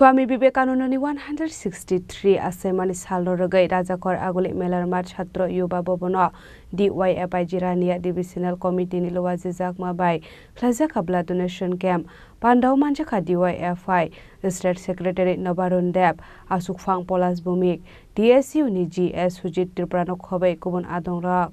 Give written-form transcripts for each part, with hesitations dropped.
Swami Vivekanandani 163 asemani salno rogai Rajakor Aguli Melarmat Chatro Yuba Bobono DYFI Jirania Divisional Committee ni Lowazi Zakma Bai Plazaka Blood Donation Camp Pandau Manjaka DYFI the State Secretary Nabarun Deb Asukfang Polas Bumik DSU ni GS Hujit Triprano Khobai Kubun Adongra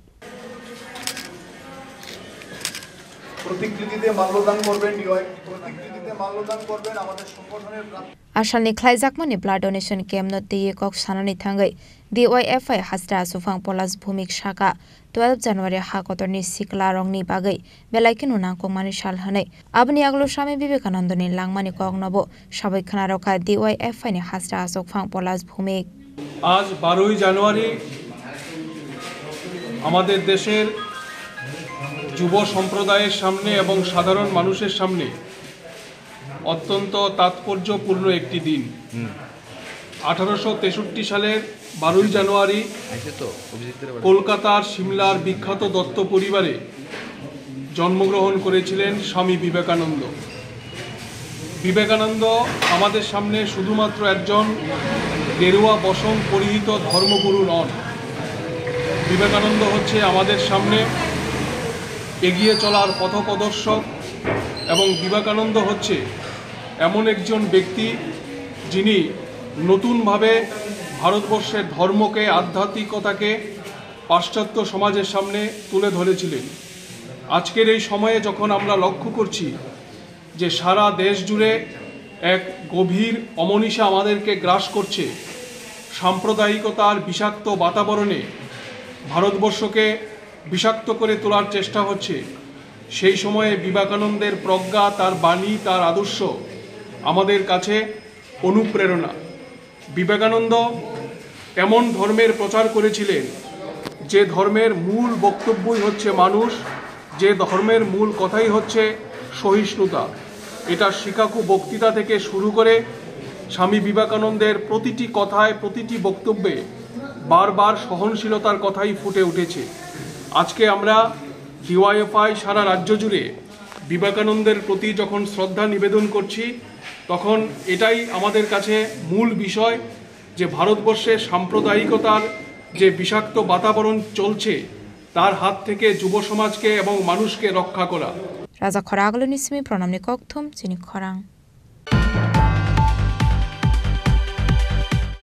Asalni Khlaizakmani blood donation camp no tiye kok sanani thangai DYFI hasra sufang polas bhumik shaka 12 January ha kotorni sikla rongni bagai belaikin unang kongmani sal hanai abni aglo Swami Vivekanandani langmani kok nobo sabai khana rokha DYFI ni hasra sufang polas bhumik আজ 12 জানুয়ারি আমাদের দেশের যুব সম্প্রদায়ের সামনে এবং সাধারণ মানুষের সামনে অত্যন্ত তাৎপর্যপূর্ণ একটি দিন 1863 সালের 12 জানুয়ারি কলকাতার সিমলার বিখ্যাত দত্ত পরিবারে জন্মগ্রহণ করেছিলেন স্বামী বিবেকানন্দ। বিবেকানন্দ আমাদের সামনে শুধুমাত্র একজন গেরুয়া বসন পরিহিত ধর্মগুরু নন, বিবেকানন্দ হচ্ছে আমাদের সামনে এগিয়ে চলার পথপ্রদর্শক এবং বিবেকানন্দ হচ্ছে এমন একজন ব্যক্তি যিনি নতুনভাবে ভারতবর্ষের ধর্মকে আধ্যাত্মিকতাকে পাশ্চাত্য সমাজের সামনে তুলে ধরেছিলেন। আজকের এই সময়ে যখন আমরা লক্ষ্য করছি যে সারা দেশ জুড়ে এক গভীর অমনীষা আমাদেরকে গ্রাস করছে, সাম্প্রদায়িকতার বিষাক্ত বাতাবরণে ভারতবর্ষকে বিষাক্ত করে তোলার চেষ্টা হচ্ছে, সেই সময়ে বিবেকানন্দের প্রজ্ঞা, তার বাণী, তার আদর্শ আমাদের কাছে অনুপ্রেরণা। বিবেকানন্দ এমন ধর্মের প্রচার করেছিলেন যে ধর্মের মূল বক্তব্যই হচ্ছে মানুষ, যে ধর্মের মূল কথাই হচ্ছে সহিষ্ণুতা। এটা শিকাগো বক্তৃতা থেকে শুরু করে স্বামী বিবেকানন্দের প্রতিটি কথায়, প্রতিটি বক্তব্যে বারবার সহনশীলতার কথাই ফুটে উঠেছে। আজকে আমরা ডিওয়াইএফআই সারা রাজ্য জুড়ে বিবেকানন্দের প্রতি যখন শ্রদ্ধা নিবেদন করছি, তখন এটাই আমাদের কাছে মূল বিষয় যে ভারতবর্ষে সাম্প্রদায়িকতার যে বিষাক্ত বাতাবরণ চলছে তার হাত থেকে যুব সমাজকে এবং মানুষকে রক্ষা করা। রাজা খরাগলো নিসমি প্রণামনি ককথুম চিনি খরাং।